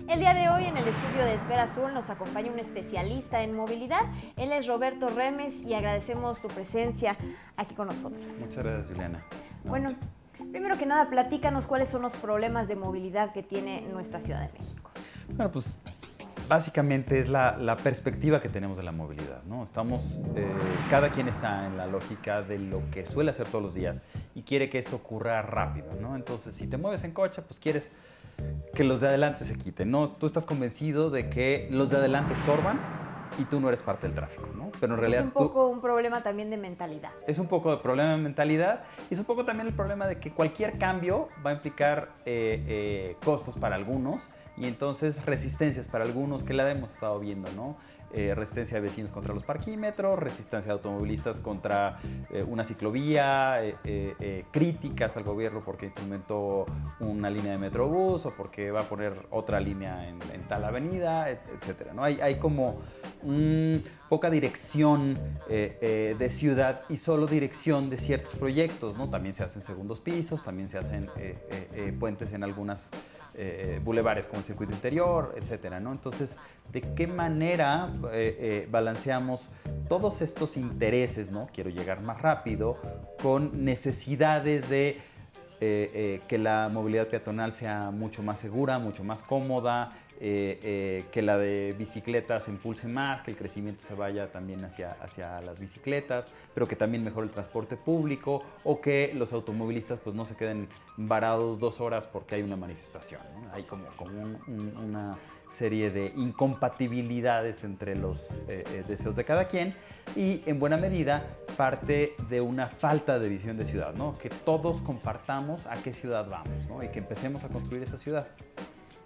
El día de hoy en el estudio de Esfera Azul nos acompaña un especialista en movilidad. Él es Roberto Remes y agradecemos tu presencia aquí con nosotros. Muchas gracias, Juliana. Bueno, primero que nada, platícanos cuáles son los problemas de movilidad que tiene nuestra Ciudad de México. Bueno, pues básicamente es la perspectiva que tenemos de la movilidad, ¿no? Cada quien está en la lógica de lo que suele hacer todos los días y quiere que esto ocurra rápido, ¿no? Entonces, si te mueves en coche, pues quieres que los de adelante se quiten, ¿no? Tú estás convencido de que los de adelante estorban y tú no eres parte del tráfico, ¿no? Pero en realidad es un poco un problema también de mentalidad. Es un poco el problema de mentalidad y es un poco también el problema de que cualquier cambio va a implicar costos para algunos y entonces resistencias para algunos que la hemos estado viendo, ¿no? Resistencia de vecinos contra los parquímetros, resistencia de automovilistas contra una ciclovía, críticas al gobierno porque instrumentó una línea de Metrobús o porque va a poner otra línea en tal avenida, etcétera, ¿no? Hay como poca dirección de ciudad y solo dirección de ciertos proyectos, ¿no? También se hacen segundos pisos, también se hacen puentes en algunas bulevares como el circuito interior, etcétera, ¿no? Entonces, ¿de qué manera balanceamos todos estos intereses, ¿no? Quiero llegar más rápido, con necesidades de que la movilidad peatonal sea mucho más segura, mucho más cómoda, que la de bicicletas se impulse más, que el crecimiento se vaya también hacia las bicicletas, pero que también mejore el transporte público o que los automovilistas pues no se queden varados 2 horas porque hay una manifestación, ¿no? Hay como una serie de incompatibilidades entre los deseos de cada quien y en buena medida parte de una falta de visión de ciudad, ¿no? Que todos compartamos a qué ciudad vamos, ¿no? Y que empecemos a construir esa ciudad.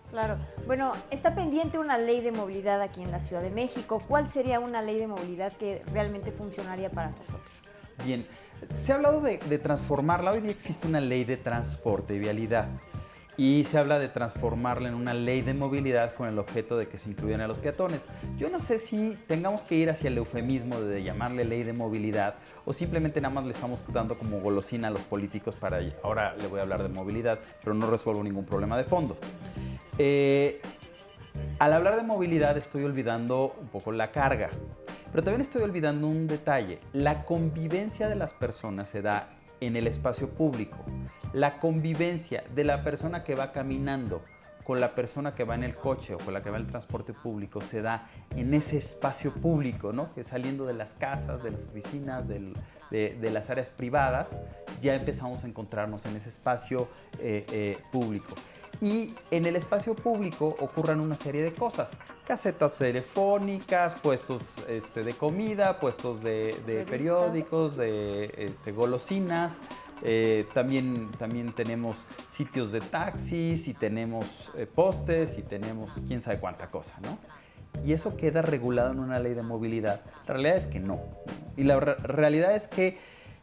Claro. Bueno, está pendiente una ley de movilidad aquí en la Ciudad de México. ¿Cuál sería una ley de movilidad que realmente funcionaría para nosotros? Bien, se ha hablado de transformarla. Hoy día existe una ley de transporte y vialidad y se habla de transformarla en una ley de movilidad con el objeto de que se incluyan a los peatones. Yo no sé si tengamos que ir hacia el eufemismo de llamarle ley de movilidad o simplemente nada más le estamos dando como golosina a los políticos para ahora le voy a hablar de movilidad, pero no resuelvo ningún problema de fondo. Al hablar de movilidad estoy olvidando un poco la carga, pero también estoy olvidando un detalle. La convivencia de las personas se da en el espacio público. La convivencia de la persona que va caminando con la persona que va en el coche o con la que va en el transporte público se da en ese espacio público, ¿no? Que saliendo de las casas, de las oficinas, de las áreas privadas, ya empezamos a encontrarnos en ese espacio público. Y en el espacio público ocurran una serie de cosas. Casetas telefónicas, puestos de comida, puestos de periódicos, de golosinas. También tenemos sitios de taxis y tenemos postes y tenemos quién sabe cuánta cosa, ¿no? Y eso queda regulado en una ley de movilidad. La realidad es que no. Y la realidad es que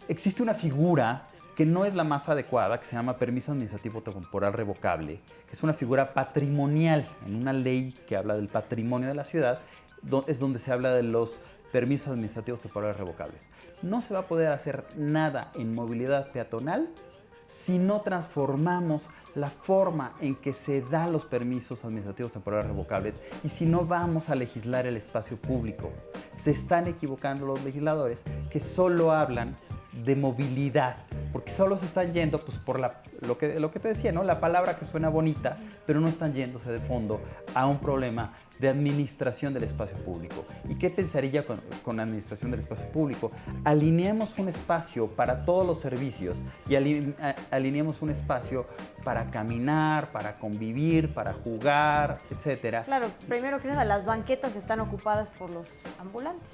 existe una figura que no es la más adecuada, que se llama permiso administrativo temporal revocable, que es una figura patrimonial en una ley que habla del patrimonio de la ciudad, es donde se habla de los permisos administrativos temporales revocables. No se va a poder hacer nada en movilidad peatonal si no transformamos la forma en que se dan los permisos administrativos temporales revocables y si no vamos a legislar el espacio público. Se están equivocando los legisladores que solo hablan de movilidad, porque solo se están yendo pues, por lo que te decía, ¿no? La palabra que suena bonita, pero no están yéndose de fondo a un problema de administración del espacio público. ¿Y qué pensaría con administración del espacio público? Alineemos un espacio para todos los servicios y alineemos un espacio para caminar, para convivir, para jugar, etcétera. Claro, primero que nada, las banquetas están ocupadas por los ambulantes.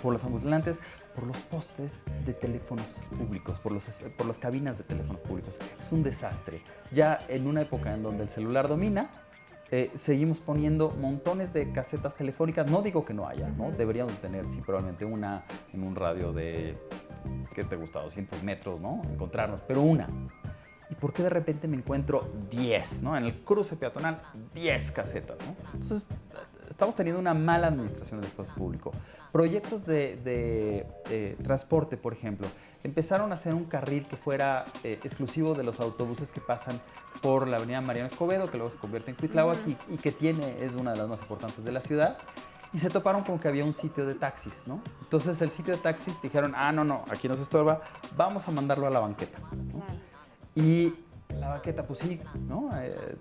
Por los ambulantes, por los postes de teléfonos públicos, por las cabinas de teléfonos públicos. Es un desastre. Ya en una época en donde el celular domina, seguimos poniendo montones de casetas telefónicas. No digo que no haya, ¿no? Deberíamos tener, sí, probablemente una en un radio de, ¿qué te gusta? 200 metros, ¿no? Encontrarnos, pero una. ¿Y por qué de repente me encuentro 10, ¿no? En el cruce peatonal, 10 casetas, ¿no? Entonces, estamos teniendo una mala administración del espacio público. Proyectos de transporte, por ejemplo. empezaron a hacer un carril que fuera exclusivo de los autobuses que pasan por la avenida Mariano Escobedo, que luego se convierte en Cuitláhuac y que es una de las más importantes de la ciudad. Y se toparon con que había un sitio de taxis, ¿no? Entonces el sitio de taxis dijeron, no, aquí nos estorba, vamos a mandarlo a la banqueta, ¿no? Claro. Y la banqueta, pues sí, ¿no?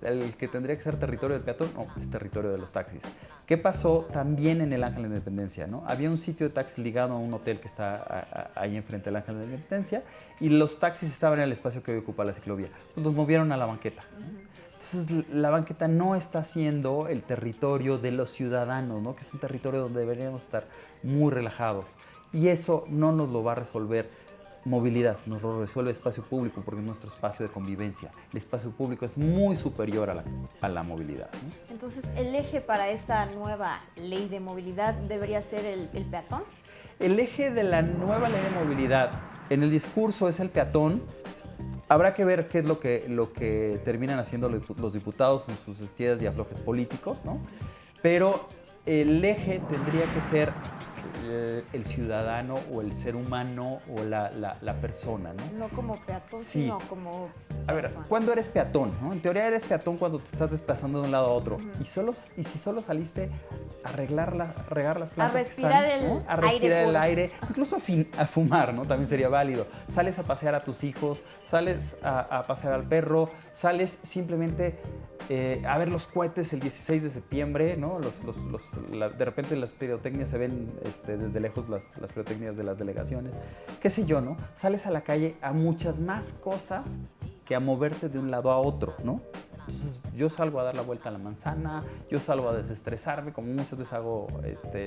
El que tendría que ser territorio del peatón, no, es territorio de los taxis. ¿Qué pasó también en el Ángel de la Independencia, ¿no? Había un sitio de taxis ligado a un hotel que está ahí enfrente del Ángel de la Independencia y los taxis estaban en el espacio que hoy ocupa la ciclovía. Pues los movieron a la banqueta, ¿no? Entonces, la banqueta no está siendo el territorio de los ciudadanos, ¿no? Que es un territorio donde deberíamos estar muy relajados. Y eso no nos lo va a resolver movilidad, nos lo resuelve espacio público porque es nuestro espacio de convivencia. El espacio público es muy superior a la movilidad, ¿no? Entonces, ¿el eje para esta nueva ley de movilidad debería ser el peatón? El eje de la nueva ley de movilidad en el discurso es el peatón. Habrá que ver qué es lo que terminan haciendo los diputados en sus estiras y aflojes políticos, ¿no? Pero el eje tendría que ser el ciudadano o el ser humano o la persona, ¿no? No como peatón, Sí. sino como A ver, persona. ¿cuándo eres peatón, no? En teoría eres peatón cuando te estás desplazando de un lado a otro. Y si solo saliste a regar las plantas respirar que están, el ¿no? A respirar aire el puro. aire, incluso a fumar, ¿no? También sería válido. Sales a pasear a tus hijos, sales a pasear al perro, sales simplemente a ver los cohetes el 16 de septiembre, ¿no? De repente las pirotecnias se ven desde lejos, las pirotecnias de las delegaciones, qué sé yo, ¿no? Sales a la calle a muchas más cosas que a moverte de un lado a otro, ¿no? Entonces yo salgo a dar la vuelta a la manzana, yo salgo a desestresarme, como muchas veces hago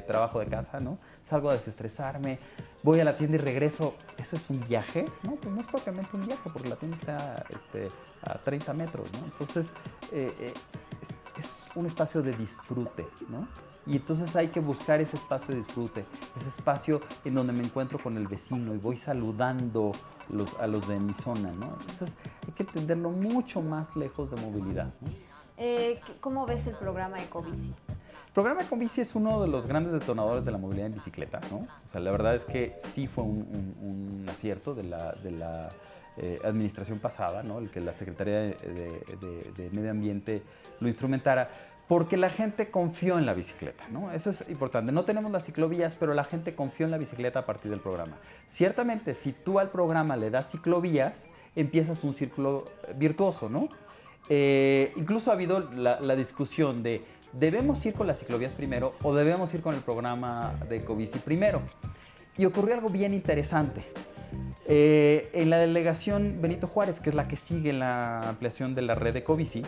trabajo de casa, ¿no? Salgo a desestresarme, voy a la tienda y regreso. ¿Eso es un viaje? No, pues no es propiamente un viaje, porque la tienda está a 30 metros, ¿no? Entonces es un espacio de disfrute, ¿no? Y entonces hay que buscar ese espacio de disfrute, ese espacio en donde me encuentro con el vecino y voy saludando a los de mi zona, ¿no? Entonces hay que entenderlo mucho más lejos de movilidad, ¿no? ¿Cómo ves el programa Ecobici? El programa Ecobici es uno de los grandes detonadores de la movilidad en bicicleta, ¿no? O sea, la verdad es que sí fue un acierto de la administración pasada, ¿no? El que la Secretaría de Medio Ambiente lo instrumentara, porque la gente confió en la bicicleta, ¿no? Eso es importante. No tenemos las ciclovías, pero la gente confió en la bicicleta a partir del programa. Ciertamente, si tú al programa le das ciclovías, empiezas un círculo virtuoso, ¿no? Incluso ha habido la discusión de ¿debemos ir con las ciclovías primero o debemos ir con el programa de Ecobici primero? Y ocurrió algo bien interesante. En la delegación Benito Juárez, que es la que sigue la ampliación de la red de Ecobici,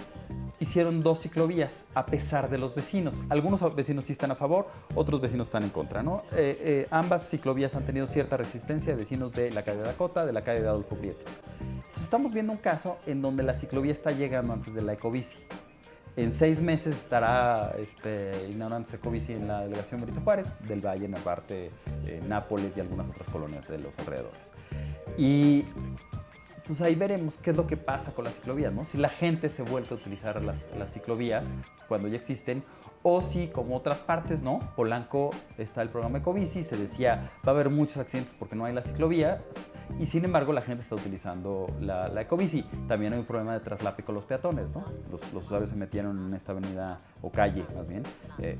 hicieron 2 ciclovías a pesar de los vecinos. Algunos vecinos sí están a favor, otros vecinos están en contra, ¿no? Ambas ciclovías han tenido cierta resistencia de vecinos de la calle de Dakota, de la calle de Adolfo Prieto. Entonces estamos viendo un caso en donde la ciclovía está llegando antes de la Ecobici. En 6 meses estará inaugurándose Ecobici en la delegación Benito Juárez, del Valle, Narvarte, Nápoles y algunas otras colonias de los alrededores. Y entonces ahí veremos qué es lo que pasa con las ciclovías, ¿no? Si la gente se vuelve a utilizar las ciclovías cuando ya existen, o si, como otras partes, ¿no? Polanco está el programa Ecobici, se decía va a haber muchos accidentes porque no hay las ciclovías, y sin embargo la gente está utilizando la Ecobici. También hay un problema de traslape con los peatones, ¿no? Los usuarios se metieron en esta avenida, o calle más bien,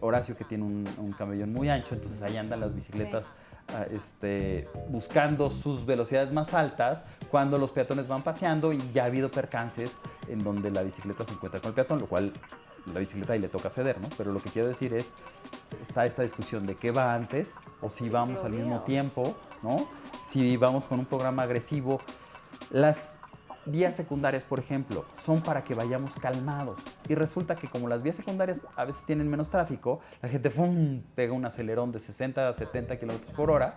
Horacio, que tiene un camellón muy ancho, entonces ahí andan las bicicletas. Sí. Buscando sus velocidades más altas cuando los peatones van paseando, y ya ha habido percances en donde la bicicleta se encuentra con el peatón, lo cual la bicicleta ahí le toca ceder, ¿no? Pero lo que quiero decir es, está esta discusión de qué va antes, o si vamos al mismo tiempo, ¿no? Si vamos con un programa agresivo. Las vías secundarias, por ejemplo, son para que vayamos calmados. Y resulta que como las vías secundarias a veces tienen menos tráfico, la gente pega un acelerón de 60 a 70 kilómetros por hora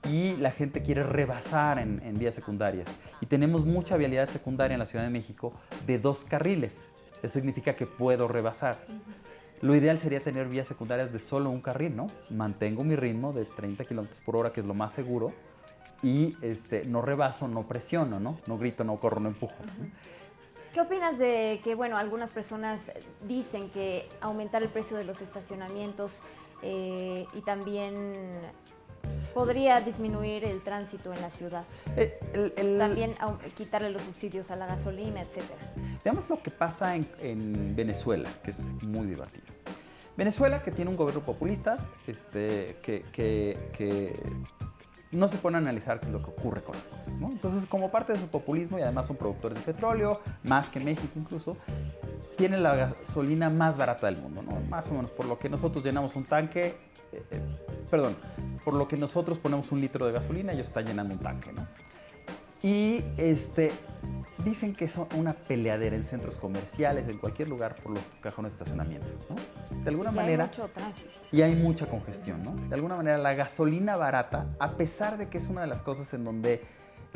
y la gente quiere rebasar en vías secundarias. Y tenemos mucha vialidad secundaria en la Ciudad de México de 2 carriles. Eso significa que puedo rebasar. Lo ideal sería tener vías secundarias de solo un carril, ¿no? Mantengo mi ritmo de 30 kilómetros por hora, que es lo más seguro, y no rebaso, no presiono, ¿no? No grito, no corro, no empujo. ¿Qué opinas de que, bueno, algunas personas dicen que aumentar el precio de los estacionamientos y también Podría disminuir el tránsito en la ciudad. También quitarle los subsidios a la gasolina, etcétera. Veamos lo que pasa en Venezuela, que es muy divertido. Venezuela, que tiene un gobierno populista, que no se pone a analizar qué es lo que ocurre con las cosas, ¿no? Entonces, como parte de su populismo, y además son productores de petróleo, más que México incluso, tiene la gasolina más barata del mundo, ¿no? Más o menos por lo que nosotros llenamos un tanque, por lo que nosotros ponemos 1 litro de gasolina, ellos están llenando un tanque, ¿no? Y dicen que son una peleadera en centros comerciales, en cualquier lugar, por los cajones de estacionamiento, ¿no? Pues, de alguna manera. Hay mucho tránsito. Y hay mucha congestión, ¿no? De alguna manera, la gasolina barata, a pesar de que es una de las cosas en donde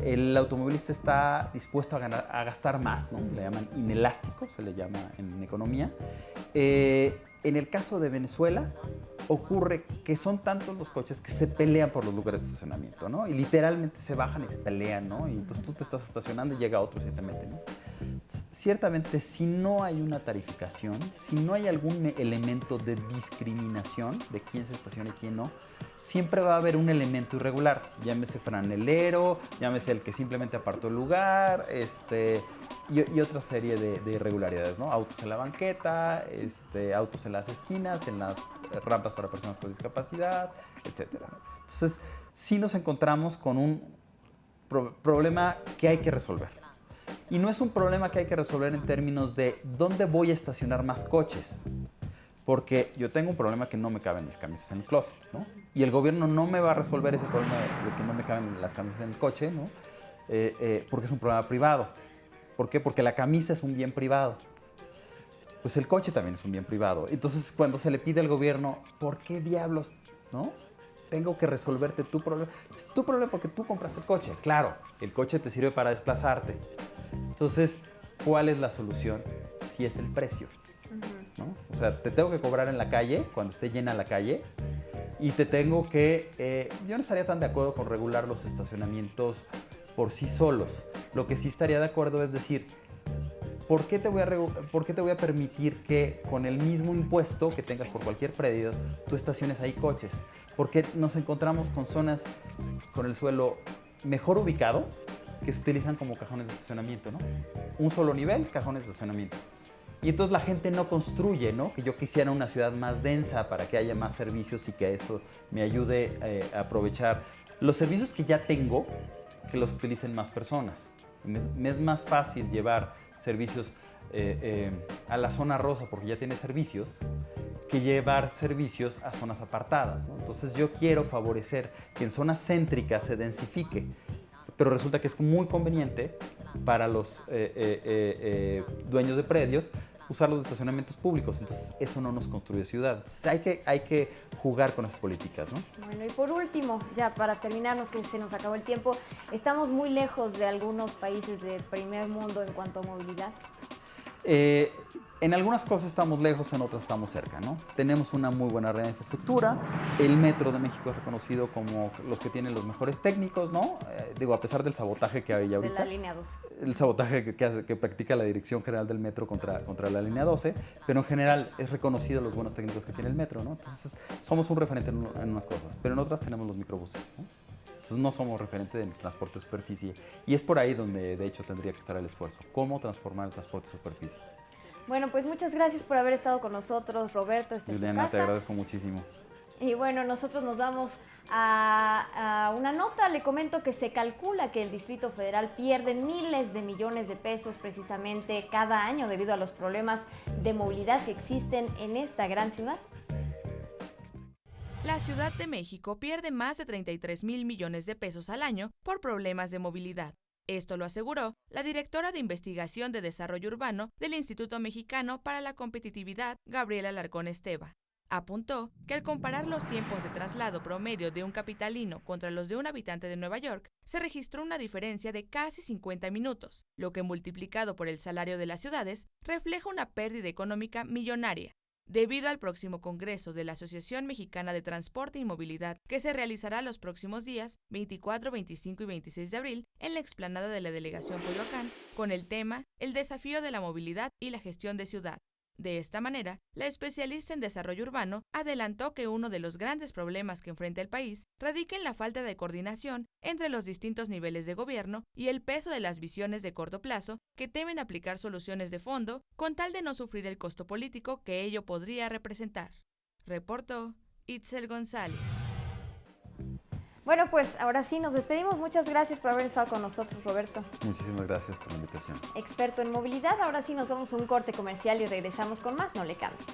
el automovilista está dispuesto a gastar más, ¿no? Le llaman inelástico, se le llama en economía. En el caso de Venezuela, ocurre que son tantos los coches que se pelean por los lugares de estacionamiento, ¿no? Y literalmente se bajan y se pelean, ¿no? Y entonces tú te estás estacionando y llega otro y se te mete, ¿no? Ciertamente, si no hay una tarificación, si no hay algún elemento de discriminación de quién se estaciona y quién no, siempre va a haber un elemento irregular, llámese franelero, llámese el que simplemente apartó el lugar, y otra serie de irregularidades, ¿no? Autos en la banqueta, autos en las esquinas, en las rampas para personas con discapacidad, etcétera, ¿no? Entonces, sí nos encontramos con un problema que hay que resolver. Y no es un problema que hay que resolver en términos de dónde voy a estacionar más coches. Porque yo tengo un problema que no me caben mis camisas en el closet, ¿no? Y el gobierno no me va a resolver ese problema de que no me caben las camisas en el coche, ¿no? Porque es un problema privado. ¿Por qué? Porque la camisa es un bien privado. Pues el coche también es un bien privado. Entonces, cuando se le pide al gobierno, ¿por qué diablos, no? Tengo que resolverte tu problema. Es tu problema porque tú compraste el coche. Claro, el coche te sirve para desplazarte. Entonces, ¿cuál es la solución? Si es el precio, ¿no? O sea, te tengo que cobrar en la calle, cuando esté llena la calle, y te tengo que... yo no estaría tan de acuerdo con regular los estacionamientos por sí solos. Lo que sí estaría de acuerdo es decir, ¿por qué te voy a permitir que con el mismo impuesto que tengas por cualquier predio, tú estaciones ahí coches? Porque nos encontramos con zonas con el suelo mejor ubicado, que se utilizan como cajones de estacionamiento, ¿no? Un solo nivel, cajones de estacionamiento. Y entonces la gente no construye, ¿no? Que yo quisiera una ciudad más densa para que haya más servicios y que esto me ayude a aprovechar los servicios que ya tengo, que los utilicen más personas. Me es más fácil llevar servicios a la zona rosa porque ya tiene servicios, que llevar servicios a zonas apartadas, ¿no? Entonces yo quiero favorecer que en zonas céntricas se densifique, pero resulta que es muy conveniente para los dueños de predios usar los estacionamientos públicos. Entonces eso no nos construye ciudad. Entonces hay que jugar con esas políticas, ¿no? Bueno, y por último, ya para terminarnos, que se nos acabó el tiempo, ¿estamos muy lejos de algunos países del primer mundo en cuanto a movilidad? En algunas cosas estamos lejos, en otras estamos cerca, ¿no? Tenemos una muy buena red de infraestructura. El Metro de México es reconocido como los que tienen los mejores técnicos, ¿no? A pesar del sabotaje que hay ahorita. De la línea 12. El sabotaje que practica la Dirección General del Metro contra la línea 12, pero en general es reconocido los buenos técnicos que tiene el Metro, ¿no? Entonces somos un referente en unas cosas, pero en otras tenemos los microbuses, ¿no? Entonces no somos referente en el transporte de superficie. Y es por ahí donde de hecho tendría que estar el esfuerzo. ¿Cómo transformar el transporte de superficie? Bueno, pues muchas gracias por haber estado con nosotros, Roberto. Juliana, te agradezco muchísimo. Y bueno, nosotros nos vamos a una nota. Le comento que se calcula que el Distrito Federal pierde miles de millones de pesos precisamente cada año debido a los problemas de movilidad que existen en esta gran ciudad. La Ciudad de México pierde más de 33,000 millones de pesos al año por problemas de movilidad. Esto lo aseguró la directora de Investigación de Desarrollo Urbano del Instituto Mexicano para la Competitividad, Gabriela Alarcón Esteva. Apuntó que al comparar los tiempos de traslado promedio de un capitalino contra los de un habitante de Nueva York, se registró una diferencia de casi 50 minutos, lo que multiplicado por el salario de las ciudades, refleja una pérdida económica millonaria. Debido al próximo Congreso de la Asociación Mexicana de Transporte y Movilidad, que se realizará los próximos días 24, 25 y 26 de abril en la explanada de la Delegación Coyoacán, con el tema El desafío de la movilidad y la gestión de ciudad. De esta manera, la especialista en desarrollo urbano adelantó que uno de los grandes problemas que enfrenta el país radica en la falta de coordinación entre los distintos niveles de gobierno y el peso de las visiones de corto plazo que temen aplicar soluciones de fondo con tal de no sufrir el costo político que ello podría representar. Reportó Itzel González. Bueno, pues ahora sí nos despedimos. Muchas gracias por haber estado con nosotros, Roberto. Muchísimas gracias por la invitación. Experto en movilidad. Ahora sí nos vamos a un corte comercial y regresamos con más. No le cambie.